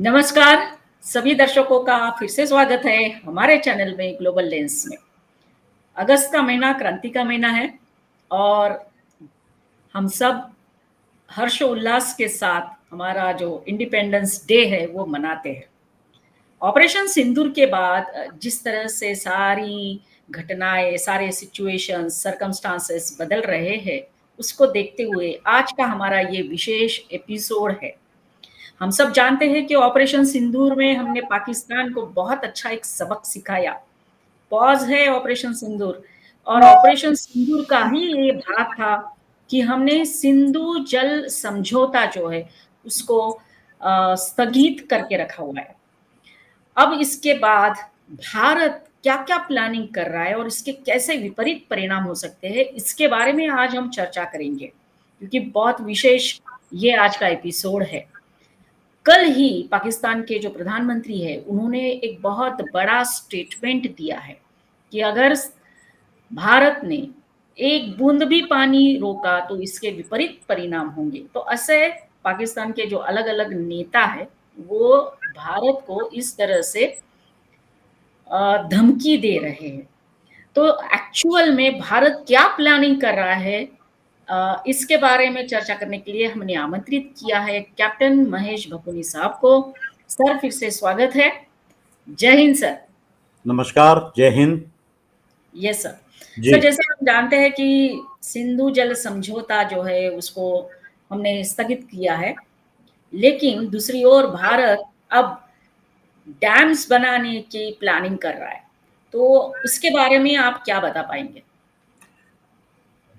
नमस्कार सभी दर्शकों का फिर से स्वागत है हमारे चैनल में ग्लोबल लेंस में। अगस्त का महीना क्रांति का महीना है और हम सब हर्षोल्लास के साथ हमारा जो इंडिपेंडेंस डे है वो मनाते हैं। ऑपरेशन सिंदूर के बाद जिस तरह से सारी घटनाएं, सारे सिचुएशंस, सर्कमस्टांसेस बदल रहे हैं, उसको देखते हुए आज का हमारा ये विशेष एपिसोड है। हम सब जानते हैं कि ऑपरेशन सिंदूर में हमने पाकिस्तान को बहुत अच्छा एक सबक सिखाया। पॉज है ऑपरेशन सिंदूर और ऑपरेशन सिंदूर का ही ये भाग था कि हमने सिंधु जल समझौता जो है उसको स्थगित करके रखा हुआ है। अब इसके बाद भारत क्या-क्या प्लानिंग कर रहा है और इसके कैसे विपरीत परिणाम हो सकते हैं, इसके बारे में आज हम चर्चा करेंगे, क्योंकि बहुत विशेष ये आज का एपिसोड है। कल ही पाकिस्तान के जो प्रधानमंत्री है उन्होंने एक बहुत बड़ा स्टेटमेंट दिया है कि अगर भारत ने एक बूंद भी पानी रोका तो इसके विपरीत परिणाम होंगे। तो ऐसे पाकिस्तान के जो अलग अलग नेता है वो भारत को इस तरह से धमकी दे रहे हैं। तो एक्चुअल में भारत क्या प्लानिंग कर रहा है, इसके बारे में चर्चा करने के लिए हमने आमंत्रित किया है कैप्टन महेश भकुनी साहब को। सर फिर से स्वागत है। जय हिंद सर। नमस्कार, जय हिंद। Yes sir. सर जैसे हम जानते हैं कि सिंधु जल समझौता जो है उसको हमने स्थगित किया है, लेकिन दूसरी ओर भारत अब डैम्स बनाने की प्लानिंग कर रहा है, तो उसके बारे में आप क्या बता पाएंगे?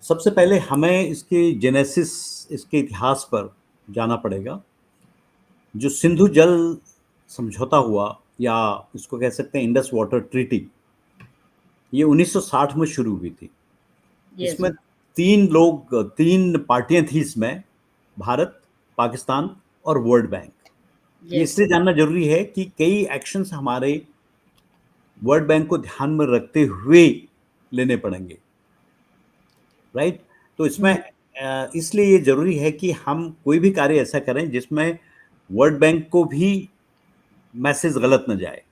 सबसे पहले हमें इसके जेनेसिस, इसके इतिहास पर जाना पड़ेगा। जो सिंधु जल समझौता हुआ या इसको कह सकते हैं इंडस वाटर ट्रीटी, ये 1960 में शुरू हुई थी। इसमें तीन पार्टियां थी इसमें, भारत, पाकिस्तान और वर्ल्ड बैंक। ये इसलिए जानना जरूरी है कि कई एक्शंस हमारे वर्ल्ड बैंक को ध्यान में रखते हुए लेने पड़ेंगे, राइट। तो इसमें इसलिए ये जरूरी है कि हम कोई भी कार्य ऐसा करें जिसमें वर्ल्ड बैंक को भी मैसेज गलत न जाए।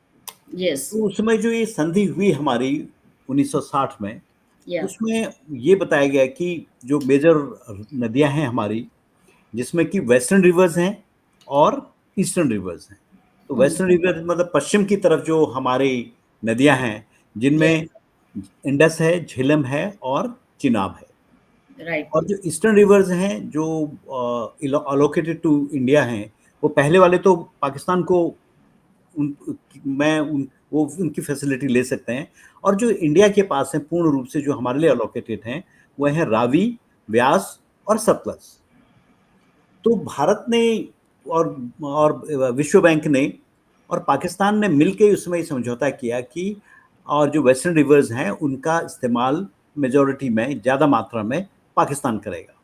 तो उसमें जो ये संधि हुई हमारी 1960 में, उसमें ये बताया गया कि जो मेजर नदियां हैं हमारी, जिसमें कि वेस्टर्न रिवर्स हैं और ईस्टर्न रिवर्स हैं। तो वेस्टर्न रिवर मतलब पश्चिम की तरफ जो हमारी नदियां हैं, जिनमें इंडस है, झेलम है और चिनाब है। और जो ईस्टर्न रिवर्स हैं जो अलोकेटेड टू इंडिया हैं, वो पहले वाले तो पाकिस्तान को वो उनकी फैसिलिटी ले सकते हैं। और जो इंडिया के पास है पूर्ण रूप से जो हमारे लिए अलोकेटेड हैं, वो हैं रावी, व्यास और सतलज। तो भारत ने और विश्व बैंक ने और पाकिस्तान ने मिलकर उसमें समझौता किया कि और जो वेस्टर्न रिवर्स हैं उनका इस्तेमाल मेजॉरिटी में, ज़्यादा मात्रा में पाकिस्तान करेगा।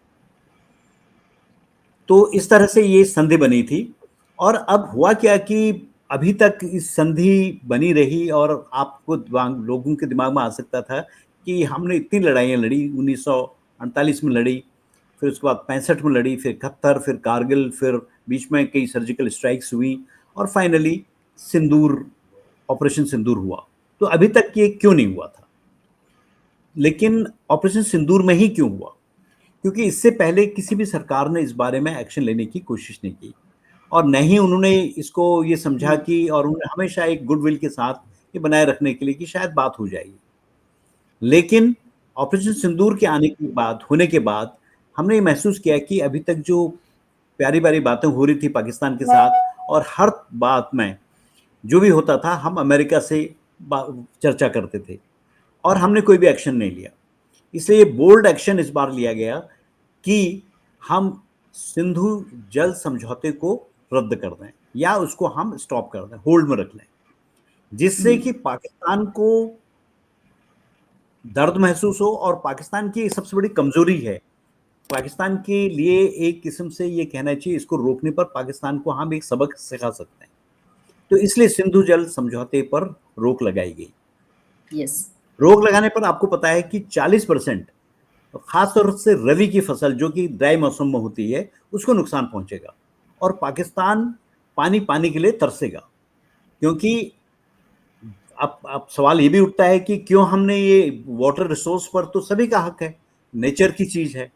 तो इस तरह से ये संधि बनी थी। और अब हुआ क्या कि अभी तक इस संधि बनी रही और आपको लोगों के दिमाग में आ सकता था कि हमने इतनी लड़ाइयाँ लड़ी, 1948 में लड़ी, फिर उसके बाद 65 में लड़ी, फिर 71, फिर कारगिल, फिर बीच में कई सर्जिकल स्ट्राइक्स हुई और फाइनली सिंदूर, ऑपरेशन सिंदूर हुआ। तो अभी तक ये क्यों नहीं हुआ था? लेकिन ऑपरेशन सिंदूर में ही क्यों हुआ? क्योंकि इससे पहले किसी भी सरकार ने इस बारे में एक्शन लेने की कोशिश नहीं की और न ही उन्होंने इसको ये समझा कि, और उन्होंने हमेशा एक गुडविल के साथ ये बनाए रखने के लिए कि शायद बात हो जाएगी। लेकिन ऑपरेशन सिंदूर के होने के बाद हमने ये महसूस किया कि अभी तक जो प्यारी प्यारी बातें हो रही थी पाकिस्तान के साथ, और हर बात में जो भी होता था हम अमेरिका से चर्चा करते थे और हमने कोई भी एक्शन नहीं लिया। इसलिए बोल्ड एक्शन इस बार लिया गया कि हम सिंधु जल समझौते को रद्द कर दें या उसको हम स्टॉप कर दें, होल्ड में रख लें, जिससे कि पाकिस्तान को दर्द महसूस हो। और पाकिस्तान की सबसे बड़ी कमजोरी है, पाकिस्तान के लिए एक किस्म से ये कहना चाहिए, इसको रोकने पर पाकिस्तान को हम एक सबक सिखा सकते हैं। तो इसलिए सिंधु जल समझौते पर रोक लगाई गई। रोक लगाने पर आपको पता है कि 40% खासतौर से रबी की फसल जो कि ड्राई मौसम में होती है, उसको नुकसान पहुंचेगा। और पाकिस्तान पानी पानी के लिए तरसेगा। क्योंकि अब सवाल ये भी उठता है कि क्यों हमने ये वाटर रिसोर्स पर तो सभी का हक है, नेचर की चीज है,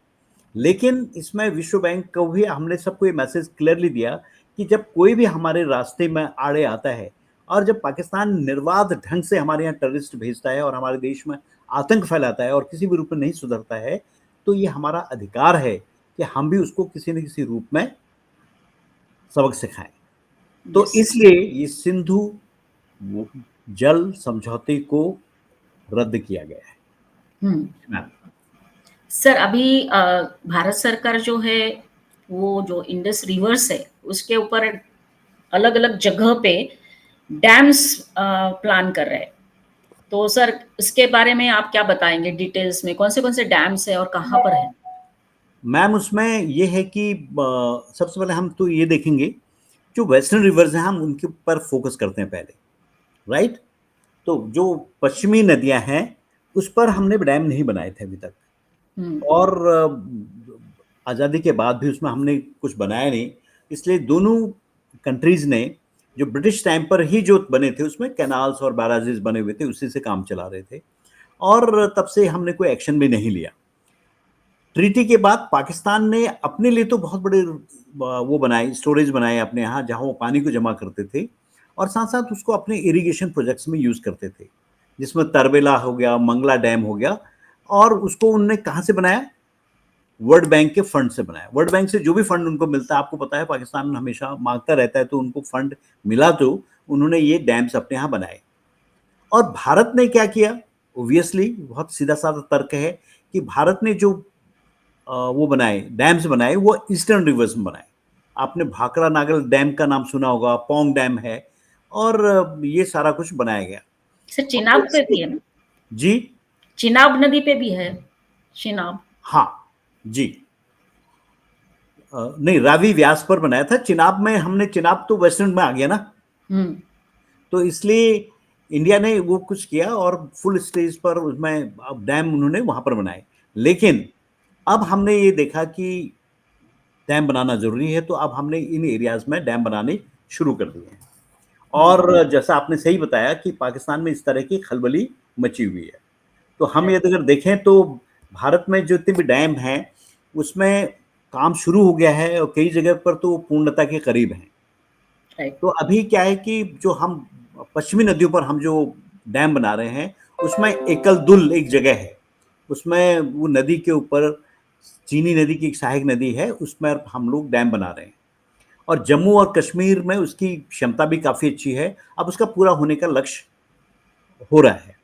लेकिन इसमें विश्व बैंक को भी हमने सबको ये मैसेज क्लियरली दिया कि जब कोई भी हमारे रास्ते में आड़े आता है और जब पाकिस्तान निर्बाध ढंग से हमारे यहाँ टेररिस्ट भेजता है और हमारे देश में आतंक फैलाता है और किसी भी रूप में नहीं सुधरता है, तो ये हमारा अधिकार है कि हम भी उसको किसी न किसी रूप में सबक सिखाएं। तो यस। इसलिए ये सिंधु जल समझौते को रद्द किया गया है। मैम, सर अभी भारत सरकार जो है वो जो इंडस रिवर्स है उसके ऊपर अलग अलग जगह पे डैम्स प्लान कर रहे हैं। तो सर इसके बारे में आप क्या बताएंगे डिटेल्स में, कौन से डैम्स है और कहाँ पर है? मैम उसमें ये है कि सबसे पहले हम तो ये देखेंगे जो वेस्टर्न रिवर्स हैं हम उनके ऊपर फोकस करते हैं पहले, राइट। तो जो पश्चिमी नदियां हैं उस पर हमने डैम नहीं बनाए थे अभी तक, और आज़ादी के बाद भी उसमें हमने कुछ बनाया नहीं। इसलिए दोनों कंट्रीज ने जो ब्रिटिश टाइम पर ही जो बने थे उसमें कैनाल्स और बैराजेस बने हुए थे, उसी से काम चला रहे थे, और तब से हमने कोई एक्शन भी नहीं लिया। ट्रीटी के बाद पाकिस्तान ने अपने लिए तो बहुत बड़े वो बनाए, स्टोरेज बनाए अपने यहाँ जहाँ वो पानी को जमा करते थे, और साथ साथ उसको अपने इरिगेशन प्रोजेक्ट्स में यूज करते थे, जिसमें तरबेला हो गया, मंगला डैम हो गया। और उसको उनने कहाँ से बनाया? वर्ल्ड बैंक के फंड से बनाया। वर्ल्ड बैंक से जो भी फंड उनको मिलता है, आपको पता है पाकिस्तान हमेशा मांगता रहता है, तो उनको फंड मिला तो उन्होंने ये डैम्स अपने यहाँ बनाए। और भारत ने क्या किया? ऑब्वियसली बहुत सीधा साधा तर्क है कि भारत ने जो वो बनाए, डैम्स बनाए, वो ईस्टर्न रिवर्स में बनाए। आपने भाखड़ा नागल डैम का नाम सुना होगा, पोंग डैम है, और ये सारा कुछ बनाया गया। सर चिनाब पे भी है ना? जी, चिनाब नदी पे भी है, चिनाब। हाँ जी। नहीं, रावी व्यास पर बनाया था। चिनाब में हमने, चिनाब तो वेस्टर्न में आ गया ना, तो इसलिए इंडिया ने वो कुछ किया और फुल स्टेज पर उसमें डैम उन्होंने वहां पर बनाए। लेकिन अब हमने ये देखा कि डैम बनाना जरूरी है, तो अब हमने इन एरियाज में डैम बनाने शुरू कर दिए हैं। और जैसा आपने सही बताया कि पाकिस्तान में इस तरह की खलबली मची हुई है, तो हम यदि अगर देखें तो भारत में जो जितने भी डैम हैं उसमें काम शुरू हो गया है और कई जगह पर तो पूर्णता के करीब हैं। राइट। तो अभी क्या है कि जो हम पश्चिमी नदियों पर हम जो डैम बना रहे हैं उसमें एकल दुल एक जगह है, उसमें वो नदी के ऊपर चीनी नदी की एक सहायक नदी है, उसमें हम लोग डैम बना रहे हैं। और जम्मू और कश्मीर में उसकी क्षमता भी काफ़ी अच्छी है, अब उसका पूरा होने का लक्ष्य हो रहा है।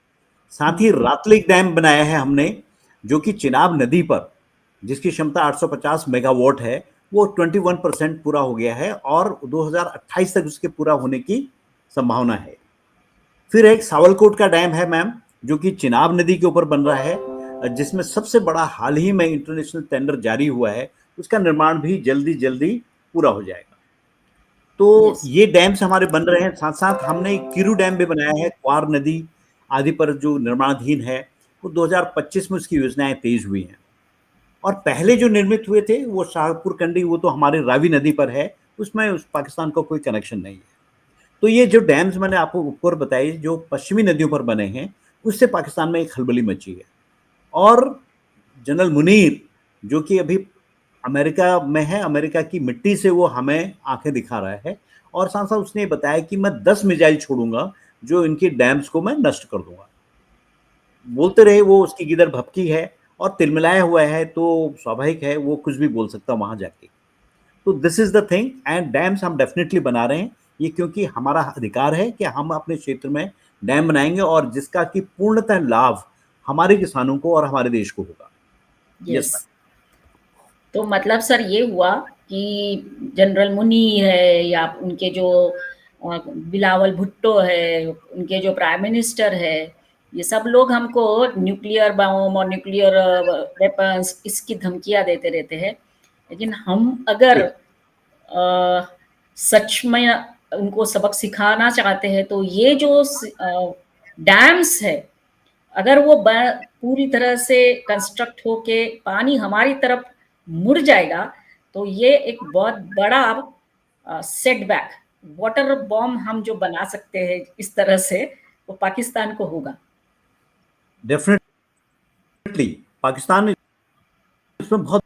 साथ ही रातलिक डैम बनाया है हमने, जो कि चिनाब नदी पर, जिसकी क्षमता 850 मेगावाट है, वो 21% पूरा हो गया है और 2028 तक उसके पूरा होने की संभावना है। फिर एक सावलकोट का डैम है मैम, जो कि चिनाब नदी के ऊपर बन रहा है, जिसमें सबसे बड़ा हाल ही में इंटरनेशनल टेंडर जारी हुआ है, उसका निर्माण भी जल्दी जल्दी पूरा हो जाएगा। तो यस। ये डैम्स हमारे बन रहे हैं। साथ साथ हमने किरू डैम भी बनाया है, क्वार नदी आदि पर जो निर्माणाधीन है, वो 2025 में उसकी योजनाएं तेज हुई हैं। और पहले जो निर्मित हुए थे वो शाहपुर कंडी, वो तो हमारे रावी नदी पर है, उसमें उस पाकिस्तान का कोई कनेक्शन नहीं है। तो ये जो डैम्स मैंने आपको ऊपर बताई जो पश्चिमी नदियों पर बने हैं, उससे पाकिस्तान में एक खलबली मची है। और जनरल मुनीर, जो कि अभी अमेरिका में है, अमेरिका की मिट्टी से वो हमें आंखें दिखा रहा है, और साथ साथ उसने बताया कि मैं 10 मिसाइल छोड़ूंगा जो इनकी डैम्स को मैं नष्ट कर दूंगा। बोलते रहे वो, उसकी गिदड़ भपकी है और तिलमिलाया हुआ है, तो स्वाभाविक है वो कुछ भी बोल सकता वहां जाके। तो this is the thing, and dams हम डेफिनेटली बना रहे हैं, ये क्योंकि हमारा अधिकार है कि हम अपने क्षेत्र में डैम बनाएंगे और जिसका कि पूर्णतः लाभ हमारे किसानों को और हमारे देश को होगा। Yes yes. तो मतलब सर ये हुआ कि जनरल मुनी है या उनके जो बिलावल भुट्टो है, उनके जो प्राइम मिनिस्टर है, ये सब लोग हमको न्यूक्लियर बम और न्यूक्लियर वेपन्स इसकी धमकियां देते रहते हैं। लेकिन हम अगर मैम, सच में उनको सबक सिखाना चाहते हैं तो ये जो डैम्स है, अगर वो पूरी तरह से कंस्ट्रक्ट होके पानी हमारी तरफ मुड़ जाएगा तो ये एक बहुत बड़ा सेटबैक वाटर बॉम्ब हम जो बना सकते हैं इस तरह से, वो पाकिस्तान को होगा। डेफिनेटली पाकिस्तान इसमें बहुत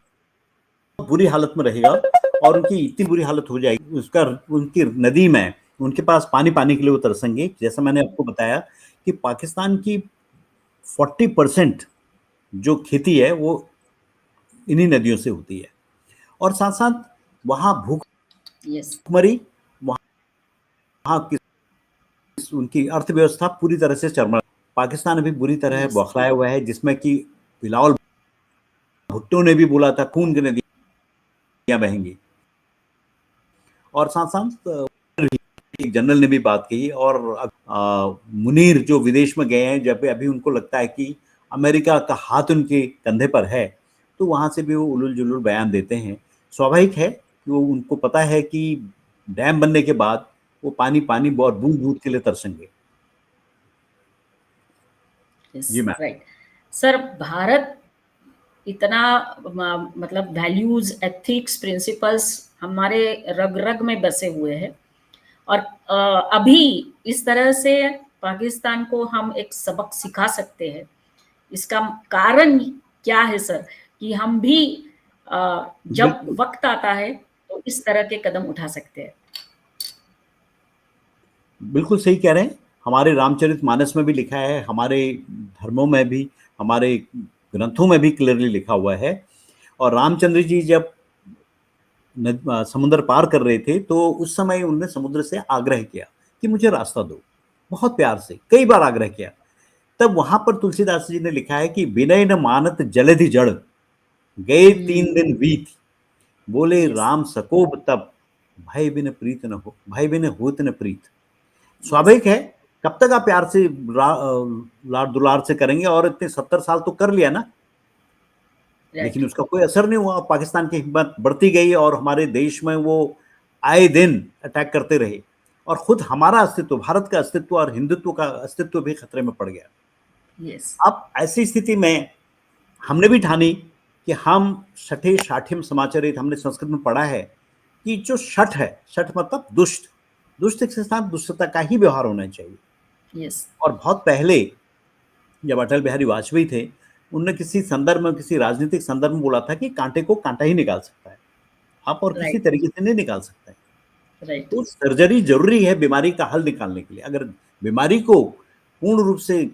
बुरी हालत में रहेगा, और उनकी इतनी बुरी हालत हो जाएगी, उसका उनकी नदी में उनके पास पानी के लिए वो तरसेंगे। जैसा मैंने आपको बताया कि पाकिस्तान की 40% जो खेती है वो इन्हीं नदियों से होती है, और साथ साथ वहां यस, भूखमरी, वहां उनकी अर्थव्यवस्था पूरी तरह से चरमरा। पाकिस्तान अभी बुरी तरह यस, बौखलाया हुआ है, जिसमें कि बिलावल भुट्टो ने भी बोला था खून की नदियां बहेंगी, और साथ साथ एक जनरल ने भी बात कही, और मुनीर जो विदेश में गए हैं, जब अभी उनको लगता है कि अमेरिका का हाथ उनके कंधे पर है, तो वहां से भी वो उलुल जुलुल बयान देते हैं। स्वाभाविक है कि वो उनको पता है कि डैम बनने के बाद वो पानी पानी और बूंद बूंद के लिए तरसेंगे। यस, जी मैम। राइट। सर, भारत इतना मतलब वैल्यूज, एथिक्स, प्रिंसिपल्स हमारे रग रग में बसे हुए हैं, और अभी इस तरह से पाकिस्तान को हम एक सबक सिखा सकते हैं। इसका कारण क्या है सर, कि हम भी जब बिल्कुल वक्त आता है तो इस तरह के कदम उठा सकते हैं। बिल्कुल सही कह रहे हैं। हमारे रामचरितमानस में भी लिखा है, हमारे धर्मों में भी, हमारे ग्रंथों में भी क्लियरली लिखा हुआ है। और रामचंद्र जी जब समुद्र पार कर रहे थे, तो उस समय उन्होंने समुद्र से आग्रह किया कि मुझे रास्ता दो, बहुत प्यार से कई बार आग्रह किया। तब वहां पर तुलसीदास जी ने लिखा है कि विनय न मानत जलधि जड़, गए 3 दिन बीत, बोले यस, राम सकोब तब, भय बिन प्रीत न हो, भय बिन होत न प्रीत। यस, स्वाभाविक है, कब तक आप प्यार से लाड दुलार से करेंगे, और इतने 70 साल तो कर लिया ना, राइट, लेकिन उसका कोई असर नहीं हुआ। पाकिस्तान की हिम्मत बढ़ती गई, और हमारे देश में वो आए दिन अटैक करते रहे, और खुद हमारा अस्तित्व, भारत का अस्तित्व और हिंदुत्व का अस्तित्व भी खतरे में पड़ गया। यस, अब ऐसी स्थिति में हमने भी ठानी कि हम शठे शाठिम समाचरित, हमने संस्कृत में पढ़ा है कि जो शठ है, शठ मतलब दुष्ट, दुष्ट के साथ दुष्टता का ही व्यवहार होना चाहिए। यस, और बहुत पहले जब अटल बिहारी वाजपेयी थे, उन्होंने किसी संदर्भ में, किसी राजनीतिक संदर्भ में बोला था कि कांटे को कांटा ही निकाल सकता है, आप और किसी राइट, तरीके से नहीं निकाल सकता है। राइट, तो सर्जरी जरूरी है बीमारी का हल निकालने के लिए। अगर बीमारी को पूर्ण रूप से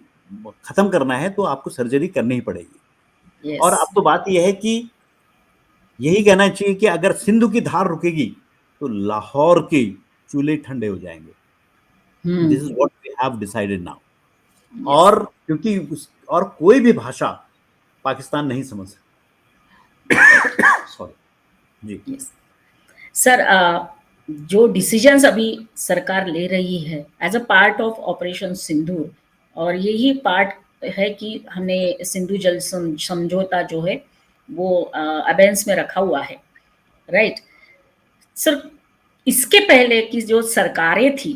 खत्म करना है, तो आपको सर्जरी करनी ही पड़ेगी। यस, और अब तो बात यह है कि यही कहना चाहिए कि अगर सिंधु की धार रुकेगी, तो लाहौर के चूल्हे ठंडे हो जाएंगे। This is what we have decided now. Yes, और क्योंकि और कोई भी भाषा पाकिस्तान नहीं समझ राइट, सकता। सॉरी। जी। यस। सर, जो डिसीजंस अभी सरकार ले रही है as a part of operation Sindoor, और यही पार्ट है कि हमने सिंधु जल समझौता जो है वो अबेंस में रखा हुआ है, राइट। सर, इसके पहले की जो सरकारें थी,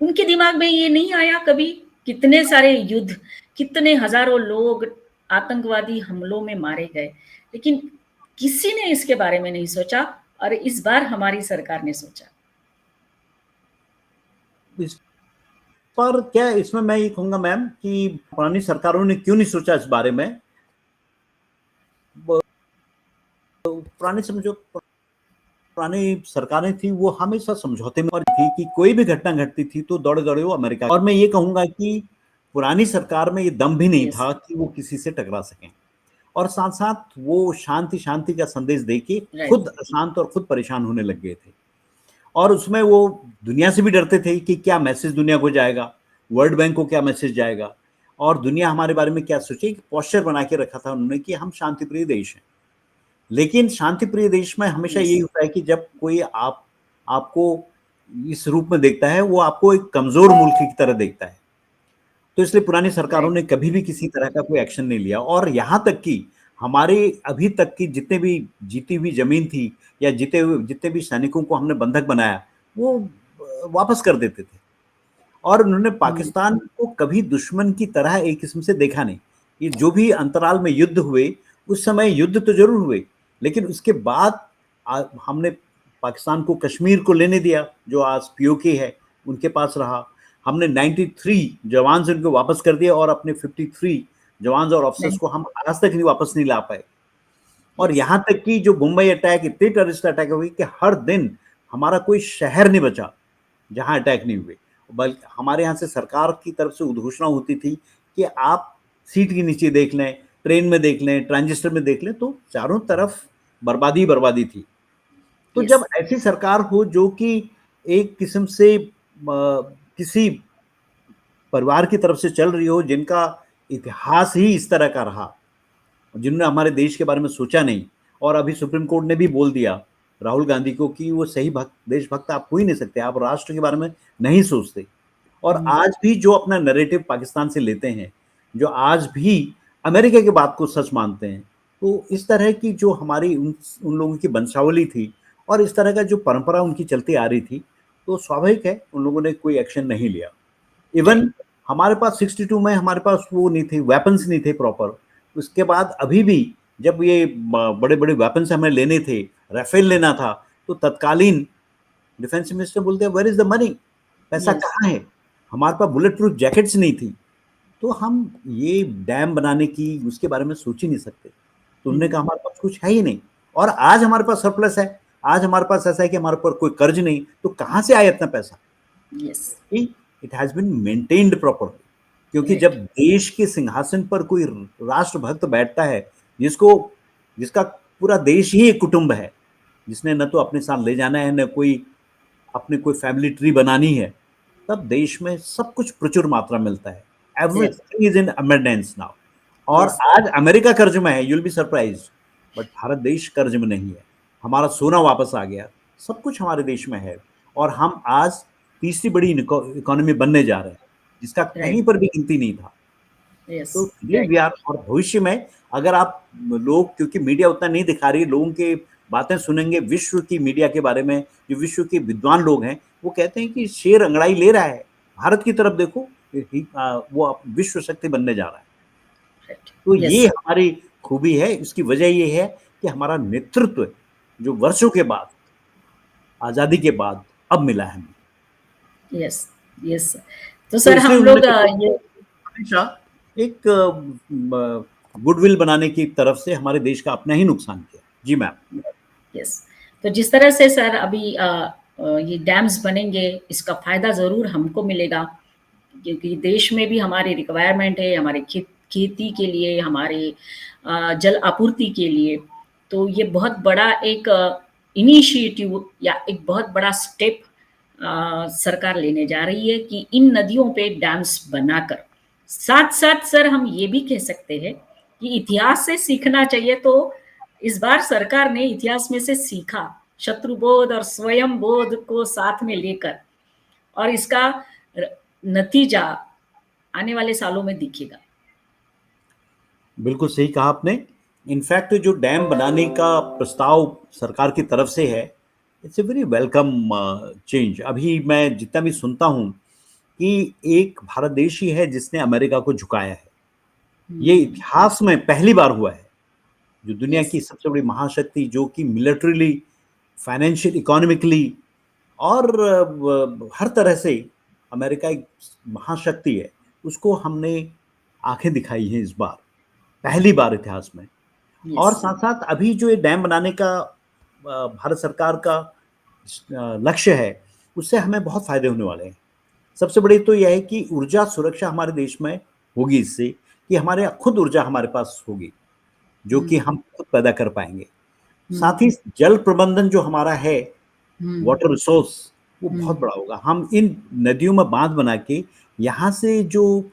उनके दिमाग में ये नहीं आया कभी? कितने सारे युद्ध, कितने हजारों लोग आतंकवादी हमलों में मारे गए, लेकिन किसी ने इसके बारे में नहीं सोचा, और इस बार हमारी सरकार ने सोचा। इस पर क्या, इसमें मैं ये कहूंगा मैम कि पुरानी सरकारों ने क्यों नहीं सोचा इस बारे में। पुराने समझो, पुरानी सरकारें थी वो हमेशा समझौते में और थी कि कोई भी घटना घटती थी तो दौड़े दौड़े वो अमेरिका। और मैं ये कहूंगा कि पुरानी सरकार में ये दम भी नहीं यस, था कि वो किसी से टकरा सकें, और साथ साथ वो शांति शांति का संदेश देके राइट, खुद अशांत और खुद परेशान होने लग गए थे। और उसमें वो दुनिया से भी डरते थे कि क्या मैसेज दुनिया को जाएगा, वर्ल्ड बैंक को क्या मैसेज जाएगा, और दुनिया हमारे बारे में क्या सोचे। पोस्चर बना के रखा था उन्होंने कि हम शांति प्रिय देश हैं। लेकिन शांति प्रिय देश में हमेशा यस, यही होता है कि जब कोई आपको इस रूप में देखता है, वो आपको एक कमजोर मुल्क की तरह देखता है। तो इसलिए पुरानी सरकारों राइट, ने कभी भी किसी तरह का कोई एक्शन नहीं लिया, और यहां तक कि हमारे अभी तक की जितने भी जीती हुई जमीन थी, या जीते हुए जितने भी सैनिकों को हमने बंधक बनाया, वो वापस कर देते थे। और उन्होंने पाकिस्तान को कभी दुश्मन की तरह एक किस्म से देखा नहीं। ये जो भी अंतराल में युद्ध हुए, उस समय युद्ध तो जरूर हुए, लेकिन उसके बाद हमने पाकिस्तान को कश्मीर को लेने दिया, जो आज पीओके है उनके पास रहा। हमने 93 जवान उनको वापस कर दिया और अपने 53 जवान और ऑफिसर्स नहीं, को हम आज तक नहीं वापस नहीं ला पाए। और यस, यहाँ तक कि जो मुंबई अटैक, इतने टेररिस्ट अटैक हुए कि हर दिन हमारा कोई शहर नहीं बचा जहाँ अटैक नहीं हुए। बल्कि हमारे यहाँ से सरकार की तरफ से उद्घोषणा होती थी कि आप सीट के नीचे देख लें, ट्रेन में देख लें, ट्रांजिस्टर में देख लें, तो चारों तरफ बर्बादी बर्बादी थी। तो यस, जब ऐसी सरकार हो जो कि एक किस्म से किसी परिवार की तरफ से चल रही हो, जिनका इतिहास ही इस तरह का रहा, जिन्होंने हमारे देश के बारे में सोचा नहीं, और अभी सुप्रीम कोर्ट ने भी बोल दिया राहुल गांधी को कि वो सही भक्त, देशभक्त आप हो ही नहीं सकते, आप राष्ट्र के बारे में नहीं सोचते। और हुँ, आज भी जो अपना नैरेटिव पाकिस्तान से लेते हैं, जो आज भी अमेरिका की बात को सच मानते हैं, तो इस तरह की जो हमारी उन लोगों की वंशावली थी और इस तरह का जो परंपरा उनकी चलती आ रही थी, तो स्वाभाविक है उन लोगों ने कोई एक्शन नहीं लिया। राइट, इवन हमारे पास 62 में हमारे पास वो नहीं थे, वेपन्स नहीं थे प्रॉपर। उसके बाद अभी भी जब ये बड़े बड़े वेपन्स हमें लेने थे, राफेल लेना था, तो तत्कालीन डिफेंस मिनिस्टर बोलते हैं वेयर इज द मनी, पैसा यस, कहाँ है? हमारे पास बुलेट प्रूफ जैकेट्स नहीं थी। तो हम ये डैम बनाने की उसके बारे में सोच ही नहीं सकते। तो उन्होंने हुँ, कहा हमारे पास कुछ है ही नहीं, और आज हमारे पास सरप्लस है। आज हमारे पास ऐसा है कि हमारे ऊपर कोई कर्ज नहीं, तो कहाँ से आए इतना पैसा? Yes, it has been maintained properly. क्योंकि जब राइट, देश के सिंहासन पर कोई राष्ट्रभक्त बैठता है, जिसको जिसका पूरा देश ही एक कुटुंब है, जिसने न तो अपने साथ ले जाना है, न कोई अपनी कोई फैमिली ट्री बनानी है, तब देश में सब कुछ प्रचुर मात्रा मिलता है। Yes, everything is in abundance now. और यस, आज अमेरिका कर्ज में है, you will be surprised, but Bharat देश कर्ज में नहीं है। हमारा सोना वापस आ गया, सब कुछ हमारे देश में है, और हम आज तीसरी बड़ी इकोनॉमी बनने जा रहे हैं, जिसका राइट, कहीं पर भी गिनती नहीं था। यस, तो ये राइट, वी आर, और भविष्य में अगर आप लोग, क्योंकि मीडिया उतना नहीं दिखा रही, लोगों के बातें सुनेंगे विश्व की मीडिया के बारे में, जो विश्व के विद्वान लोग हैं, वो कहते हैं कि शेर अंगड़ाई ले रहा है, भारत की तरफ देखो, वो विश्व शक्ति बनने जा रहा है। राइट, तो यस, ये हमारी खूबी है। इसकी वजह ये है कि हमारा नेतृत्व जो वर्षों के बाद, आजादी के बाद अब मिला है हमें। Yes, yes. तो तो सर इसलिए हम उन्होंने लोग ये हमेशा एक गुडविल बनाने की तरफ से हमारे देश का अपना ही नुकसान किया। जी मैम। यस, तो जिस तरह से सर अभी ये डैम्स बनेंगे, इसका फ़ायदा ज़रूर हमको मिलेगा, क्योंकि देश में भी हमारी रिक्वायरमेंट है, हमारे खेती के लिए, हमारे जल आपूर्ति के लिए। तो ये बहुत बड़ा एक इनिशिएटिव या एक बहुत बड़ा स्टेप सरकार लेने जा रही है कि इन नदियों पे डैम्स बनाकर। साथ-साथ सर हम ये भी कह सकते हैं कि इतिहास से सीखना चाहिए, तो इस बार सरकार ने इतिहास में से सीखा, शत्रुबोध और स्वयं बोध को साथ में लेकर, और इसका र नतीजा आने वाले सालों में दिखेगा। बिल्कुल सही कहा आपने। इनफैक्ट जो डैम बनाने का प्रस्ताव सरकार की तरफ से है, it's a very welcome change. अभी मैं जितना भी सुनता हूँ कि एक भारत देश ही है जिसने अमेरिका को झुकाया है। ये हुँ, इतिहास में पहली बार हुआ है। जो दुनिया यस, की सबसे बड़ी महाशक्ति, जो कि मिलिटरीली, फाइनेंशियल, इकोनॉमिकली और हर तरह से अमेरिका एक महाशक्ति है, उसको हमने आंखें दिखाई हैं इस बार, पहली बार इतिहास में। यस, और साथ साथ अभी जो ये डैम बनाने का भारत सरकार का लक्ष्य है, उससे हमें बहुत फायदे होने वाले हैं। सबसे बड़ी तो यह है कि ऊर्जा सुरक्षा हमारे देश में होगी इससे, कि हमारे खुद ऊर्जा हमारे पास होगी, जो कि हुँ, हम खुद पैदा कर पाएंगे। हुँ, साथ ही जल प्रबंधन जो हमारा है, हुँ, वाटर रिसोर्स, वो हुँ, बहुत बड़ा होगा। हम इन नदियों में बांध बना के यहाँ से जो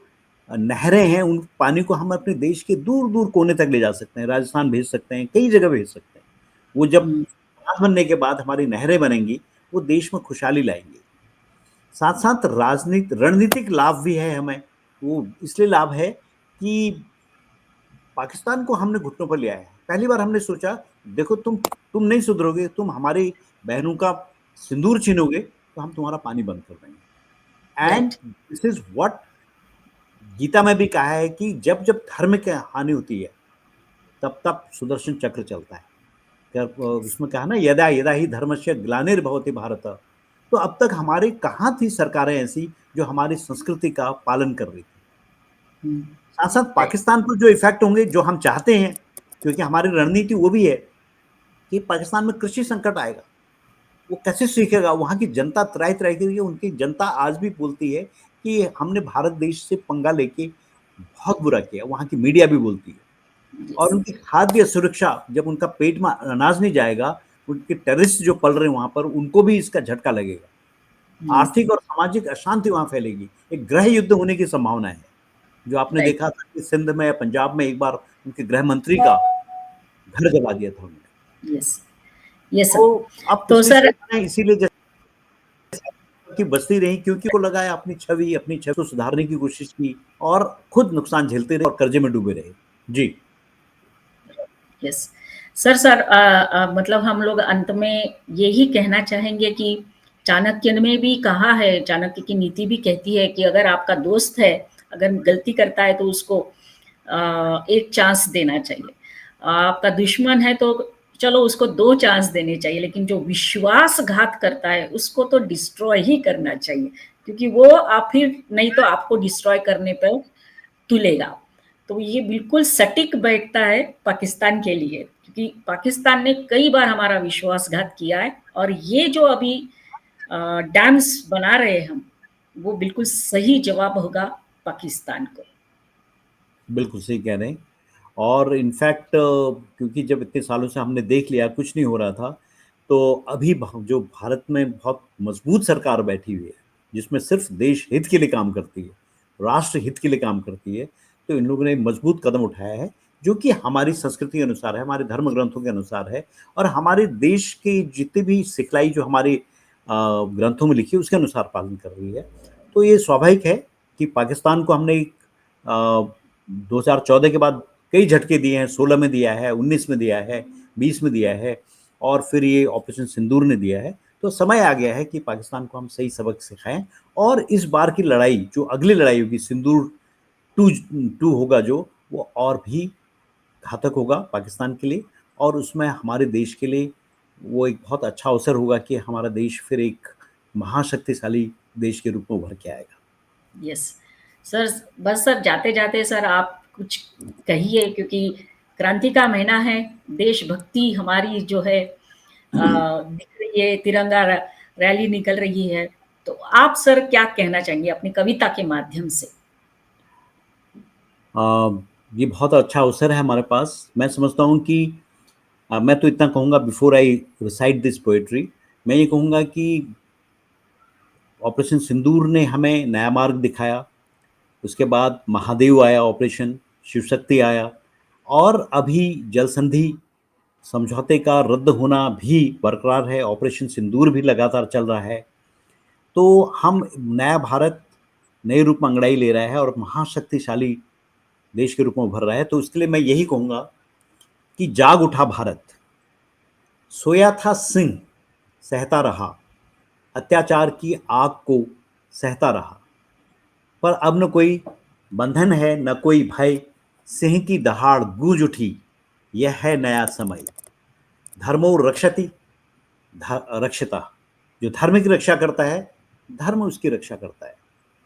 नहरें हैं, उन पानी को हम अपने देश के दूर दूर कोने तक ले जा सकते हैं, राजस्थान भेज सकते हैं, कई जगह भेज सकते हैं। वो जब हुँ, बांध बनने के बाद हमारी नहरें बनेंगी, वो देश में खुशहाली लाएंगी। साथ साथ रणनीतिक लाभ भी है हमें। वो इसलिए लाभ है कि पाकिस्तान को हमने घुटनों पर लिया है। पहली बार हमने सोचा, देखो तुम नहीं सुधरोगे, तुम हमारी बहनों का सिंदूर छीनोगे, तो हम तुम्हारा पानी बंद कर देंगे। And right, this is what Gita में भी कहा है कि जब जब धर्म की हानि होती है, तब तब सुदर्शन चक्र चलता है। उसमें कहा ना, यदा यदा ही धर्मस्य ग्लानिर्भवति भारत। तो अब तक हमारे कहाँ थी सरकारें ऐसी जो हमारी संस्कृति का पालन कर रही थी। साथ साथ राइट। पाकिस्तान पर जो इफेक्ट होंगे, जो हम चाहते हैं, क्योंकि हमारी रणनीति वो भी है कि पाकिस्तान में कृषि संकट आएगा, वो कैसे सीखेगा। वहां की जनता त्राही त्राही की, उनकी जनता आज भी बोलती है कि हमने भारत देश से पंगा लेके बहुत बुरा किया, वहां की मीडिया भी बोलती है। और यस। उनकी खाद्य सुरक्षा, जब उनका पेट में अनाज नहीं जाएगा, उनके टेररिस्ट जो पल रहे हैं वहां पर, उनको भी इसका झटका लगेगा। आर्थिक और सामाजिक अशांति वहां फैलेगी, एक गृह युद्ध होने की संभावना है। जो आपने राइट। देखा था कि सिंध में या पंजाब में एक बार उनके गृह मंत्री का घर जला दिया था उन्होंने। यस। Yes sir. तो अब तो पिछले सर, सरकारें इसीलिए की बचती रही, क्योंकि को लगाया अपनी छवि को सुधारने की कोशिश की, और खुद नुकसान झेलते रहे और कर्जे में डूबे रहे। जी। यस। सर, मतलब हम लोग अंत में यही कहना चाहेंगे कि चाणक्य ने भी कहा है, चाणक्य की नीति भी कहती है कि अगर आपका दोस्त है, अगर गलती करता है तो उसको एक चांस देना चाहिए। आपका दुश्मन है तो चलो उसको 2 चांस देने चाहिए, लेकिन जो विश्वासघात करता है उसको तो डिस्ट्रॉय ही करना चाहिए, क्योंकि वो आप फिर नहीं तो आपको डिस्ट्रॉय करने पर तुलेगा। तो ये बिल्कुल सटीक बैठता है पाकिस्तान के लिए, क्योंकि पाकिस्तान ने कई बार हमारा विश्वासघात किया है, और ये जो अभी डैम्स बना रहे हैं हम, वो बिल्कुल सही जवाब होगा पाकिस्तान को। बिल्कुल सही कह रहे हैं। और इनफैक्ट क्योंकि जब इतने सालों से हमने देख लिया कुछ नहीं हो रहा था, तो अभी जो भारत में बहुत मजबूत सरकार बैठी हुई है, जिसमें सिर्फ देश हित के लिए काम करती है, राष्ट्र हित के लिए काम करती है, तो इन लोगों ने मजबूत कदम उठाया है, जो कि हमारी संस्कृति के अनुसार है, हमारे धर्म ग्रंथों के अनुसार है, और हमारे देश की जितनी भी सिखलाई जो हमारे ग्रंथों में लिखी है उसके अनुसार पालन कर रही है। तो ये स्वाभाविक है कि पाकिस्तान को हमने 2014 के बाद कई झटके दिए हैं, 16 में दिया है, 19 में दिया है, 20 में दिया है, और फिर ये ऑपरेशन सिंदूर ने दिया है। तो समय आ गया है कि पाकिस्तान को हम सही सबक सिखाएं, और इस बार की लड़ाई, जो अगली लड़ाई होगी, सिंदूर टू टू होगा जो, वो और भी घातक होगा पाकिस्तान के लिए, और उसमें हमारे देश के लिए वो एक बहुत अच्छा अवसर होगा कि हमारा देश फिर एक महाशक्तिशाली देश के रूप में उभर के आएगा। यस। सर, बस सर, जाते-जाते सर आप कुछ कहिए, क्योंकि क्रांति का महीना है, देशभक्ति हमारी जो है दिख रही है, तिरंगा रैली निकल रही है। तो आप सर क्या कहना चाहेंगे अपनी कविता के माध्यम से? ये बहुत अच्छा अवसर है हमारे पास। मैं समझता हूँ कि मैं तो इतना कहूँगा, before I recite this poetry, मैं ये कहूँगा कि ऑपरेशन सिंदूर ने हमें नया मार्ग दिखाया। उसके बाद महादेव आया, ऑपरेशन शिव शक्ति आया, और अभी जल संधि समझौते का रद्द होना भी बरकरार है, ऑपरेशन सिंदूर भी लगातार चल रहा है। तो हम नया भारत नए रूप में अंगड़ाई ले रहा है और महाशक्तिशाली देश के रूप में उभर रहा है। तो उसके लिए मैं यही कहूँगा कि जाग उठा भारत, सोया था सिंह सहता रहा, अत्याचार की आग को सहता रहा, पर अब न कोई बंधन है न कोई भय, सिंह की दहाड़ गूंज उठी, यह है नया समय। धर्मो रक्षति रक्षिता, जो धर्म की रक्षा करता है, धर्म उसकी रक्षा करता है।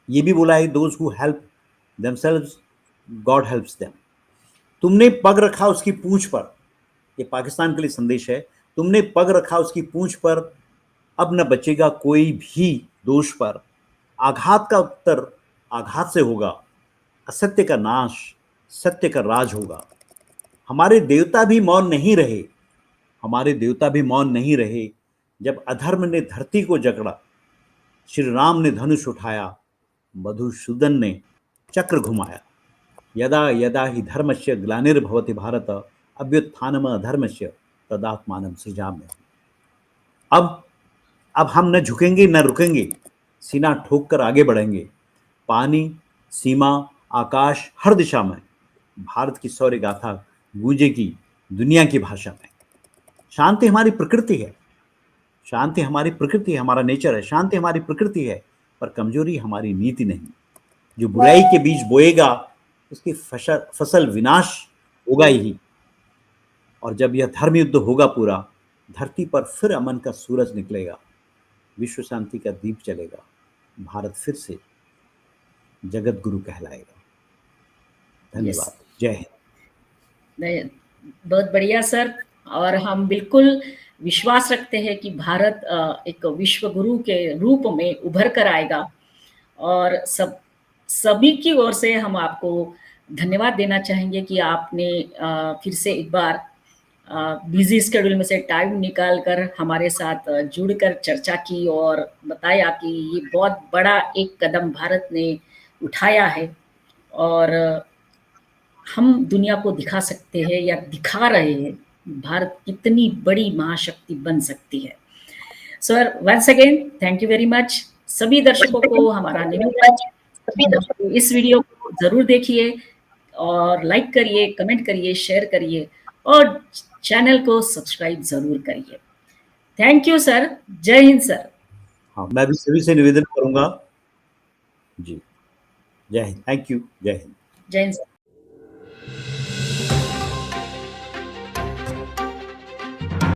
ये भी बोला है, those who help themselves God helps them. तुमने पग रखा उसकी पूंछ पर, ये पाकिस्तान के लिए संदेश है, तुमने पग रखा उसकी पूंछ पर, अब न बचेगा कोई भी दोष पर। आघात का उत्तर आघात से होगा, असत्य का नाश सत्य का राज होगा। हमारे देवता भी मौन नहीं रहे, हमारे देवता भी मौन नहीं रहे, जब अधर्म ने धरती को जकड़ा, श्री राम ने धनुष उठाया, मधुसूदन ने चक्र घुमाया। यदा यदा ही धर्मस्य ग्लानिर्भवति भारत, अभ्युत्थानम अधर्मस्य तदात्मानं सृजाम्यहम्। अब हम न झुकेंगे न रुकेंगे, सीना ठोक कर आगे बढ़ेंगे। पानी, सीमा, आकाश, हर दिशा में भारत की शौर्य गाथा गूंजेगी दुनिया की भाषा में। शांति हमारी प्रकृति है, शांति हमारी प्रकृति है, हमारा नेचर है, शांति हमारी प्रकृति है, पर कमजोरी हमारी नीति नहीं। जो बुराई के बीज बोएगा उसकी फसल विनाश होगा ही। और जब यह धर्म युद्ध होगा पूरा, धरती पर फिर अमन का सूरज निकलेगा, विश्व शांति का दीप जलेगा, भारत फिर से जगत गुरु कहलाएगा। यस, धन्यवाद। जय हिंद। बहुत बढ़िया सर। और हम बिल्कुल विश्वास रखते हैं कि भारत एक विश्व गुरु के रूप में उभर कर आएगा। और सभी की ओर से हम आपको धन्यवाद देना चाहेंगे कि आपने फिर से एक बार बिजी स्केड्यूल में से टाइम निकाल कर हमारे साथ जुड़कर चर्चा की और बताया कि ये बहुत बड़ा एक कदम भारत ने उठाया है और हम दुनिया को दिखा सकते हैं या दिखा रहे हैं भारत कितनी बड़ी महाशक्ति बन सकती है। Sir once again thank you very much. सभी दर्शकों को हमारा निवेदन, इस वीडियो को जरूर देखिए और लाइक करिए, कमेंट करिए, शेयर करिए और चैनल को सब्सक्राइब जरूर करिए। Thank you sir. जय हिंद सर। हाँ, मैं भी सभी से निवेदन करूंगा जी। जय हिंद। Thank you. जय हिंद। जय हिंद सर।